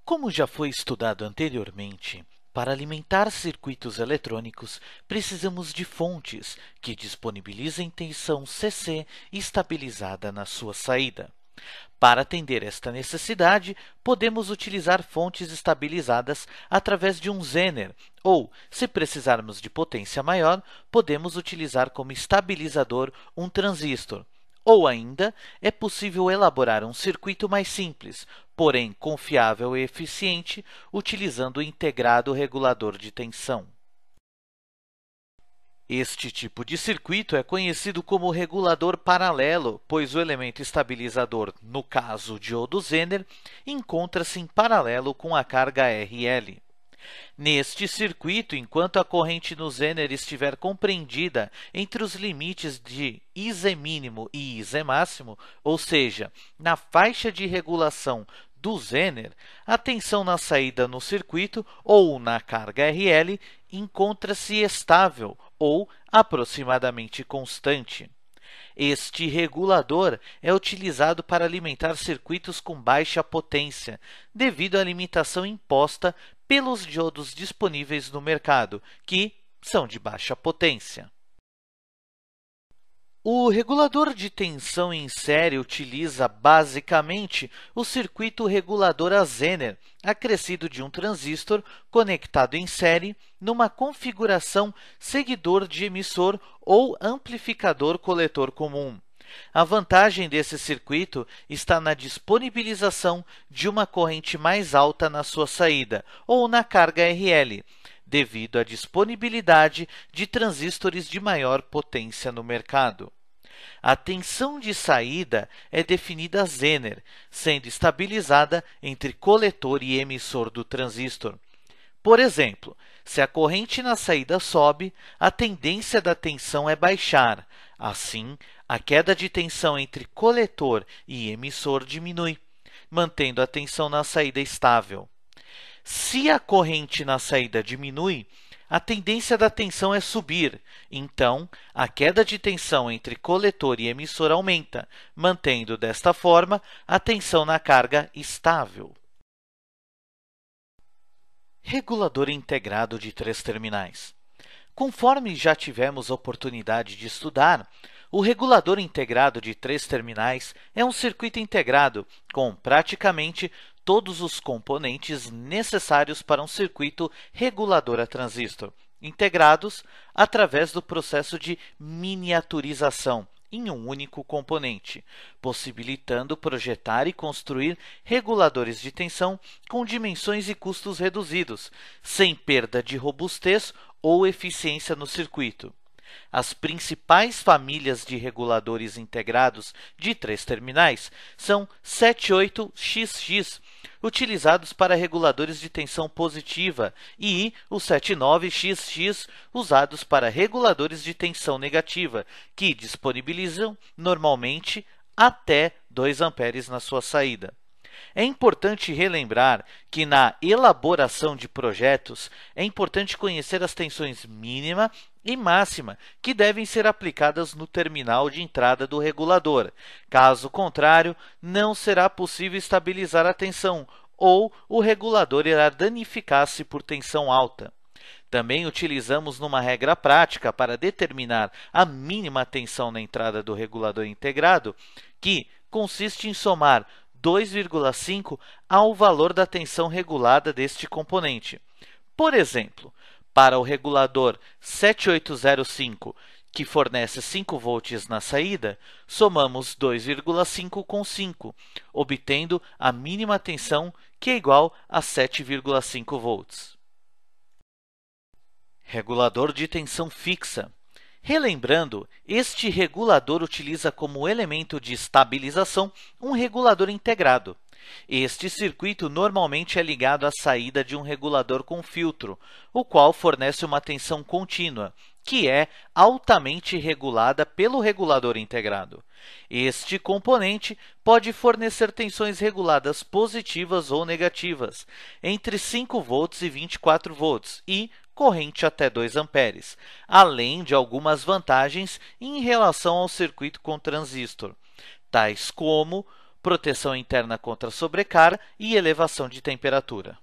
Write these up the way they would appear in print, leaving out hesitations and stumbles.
Como já foi estudado anteriormente, para alimentar circuitos eletrônicos, precisamos de fontes que disponibilizem tensão CC estabilizada na sua saída. Para atender esta necessidade, podemos utilizar fontes estabilizadas através de um Zener, ou, se precisarmos de potência maior, podemos utilizar como estabilizador um transistor. Ou ainda, é possível elaborar um circuito mais simples, porém confiável e eficiente, utilizando o integrado regulador de tensão. Este tipo de circuito é conhecido como regulador paralelo, pois o elemento estabilizador, no caso o diodo Zener, encontra-se em paralelo com a carga RL. Neste circuito, enquanto a corrente no Zener estiver compreendida entre os limites de IZ mínimo e IZ máximo, ou seja, na faixa de regulação do Zener, a tensão na saída no circuito ou na carga RL encontra-se estável ou aproximadamente constante. Este regulador é utilizado para alimentar circuitos com baixa potência, devido à limitação imposta pelos diodos disponíveis no mercado, que são de baixa potência. O regulador de tensão em série utiliza, basicamente, o circuito regulador a Zener, acrescido de um transistor conectado em série numa configuração seguidor de emissor ou amplificador coletor comum. A vantagem desse circuito está na disponibilização de uma corrente mais alta na sua saída, ou na carga RL, devido à disponibilidade de transistores de maior potência no mercado. A tensão de saída é definida a Zener, sendo estabilizada entre coletor e emissor do transistor. Por exemplo, se a corrente na saída sobe, a tendência da tensão é baixar. Assim, a queda de tensão entre coletor e emissor diminui, mantendo a tensão na saída estável. Se a corrente na saída diminui, a tendência da tensão é subir, então a queda de tensão entre coletor e emissor aumenta, mantendo desta forma a tensão na carga estável. Regulador integrado de 3 terminais. Conforme já tivemos a oportunidade de estudar, o regulador integrado de 3 terminais é um circuito integrado com praticamente todos os componentes necessários para um circuito regulador a transistor, integrados através do processo de miniaturização em um único componente, possibilitando projetar e construir reguladores de tensão com dimensões e custos reduzidos, sem perda de robustez ou eficiência no circuito. As principais famílias de reguladores integrados de 3 terminais são 78XX, utilizados para reguladores de tensão positiva, e o 79XX, usados para reguladores de tensão negativa, que disponibilizam, normalmente, até 2 amperes na sua saída. É importante relembrar que, na elaboração de projetos, é importante conhecer as tensões mínima e máxima que devem ser aplicadas no terminal de entrada do regulador. Caso contrário, não será possível estabilizar a tensão ou o regulador irá danificar-se por tensão alta. Também utilizamos numa regra prática para determinar a mínima tensão na entrada do regulador integrado, que consiste em somar 2,5 ao valor da tensão regulada deste componente. Por exemplo, para o regulador 7805, que fornece 5 volts na saída, somamos 2,5 com 5, obtendo a mínima tensão, que é igual a 7,5 volts. Regulador de tensão fixa. Relembrando, este regulador utiliza como elemento de estabilização um regulador integrado. Este circuito normalmente é ligado à saída de um regulador com filtro, o qual fornece uma tensão contínua, que é altamente regulada pelo regulador integrado. Este componente pode fornecer tensões reguladas positivas ou negativas, entre 5 volts e 24 volts, e corrente até 2 amperes, além de algumas vantagens em relação ao circuito com transistor, tais como proteção interna contra sobrecarga e elevação de temperatura.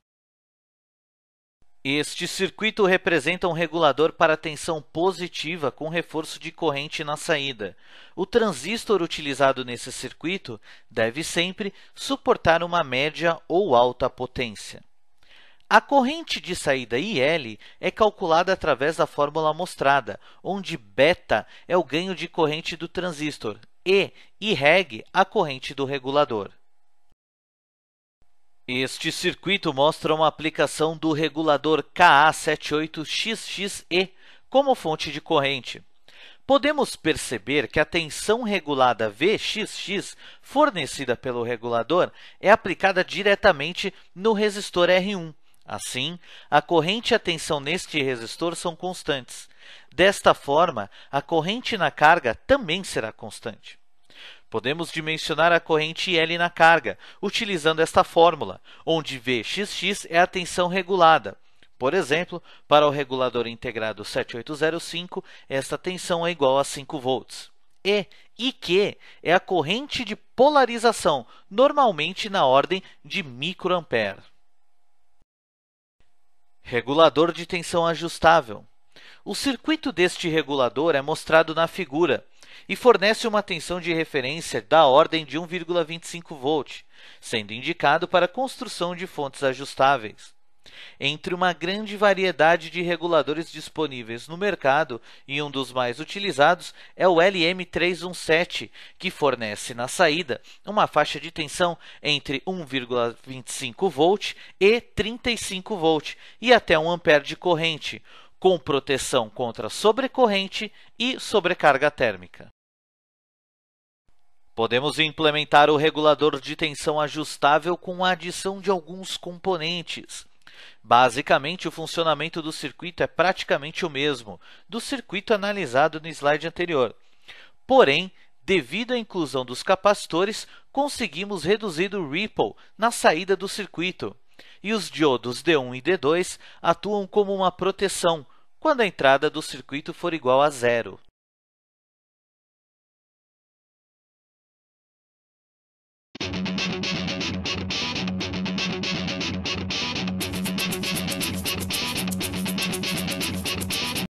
Este circuito representa um regulador para tensão positiva com reforço de corrente na saída. O transistor utilizado nesse circuito deve sempre suportar uma média ou alta potência. A corrente de saída IL é calculada através da fórmula mostrada, onde beta é o ganho de corrente do transistor e reg a corrente do regulador. Este circuito mostra uma aplicação do regulador KA78XXE como fonte de corrente. Podemos perceber que a tensão regulada VXX, fornecida pelo regulador, é aplicada diretamente no resistor R1. Assim, a corrente e a tensão neste resistor são constantes. Desta forma, a corrente na carga também será constante. Podemos dimensionar a corrente IL na carga, utilizando esta fórmula, onde Vxx é a tensão regulada. Por exemplo, para o regulador integrado 7805, esta tensão é igual a 5 volts. E IQ é a corrente de polarização, normalmente na ordem de microampere. Regulador de tensão ajustável. O circuito deste regulador é mostrado na figura e fornece uma tensão de referência da ordem de 1,25 V, sendo indicado para a construção de fontes ajustáveis. Entre uma grande variedade de reguladores disponíveis no mercado, e um dos mais utilizados é o LM317, que fornece na saída uma faixa de tensão entre 1,25 V e 35 V e até 1 A de corrente, com proteção contra sobrecorrente e sobrecarga térmica. Podemos implementar o regulador de tensão ajustável com a adição de alguns componentes. Basicamente, o funcionamento do circuito é praticamente o mesmo do circuito analisado no slide anterior. Porém, devido à inclusão dos capacitores, conseguimos reduzir o ripple na saída do circuito. E os diodos D1 e D2 atuam como uma proteção quando a entrada do circuito for igual a zero.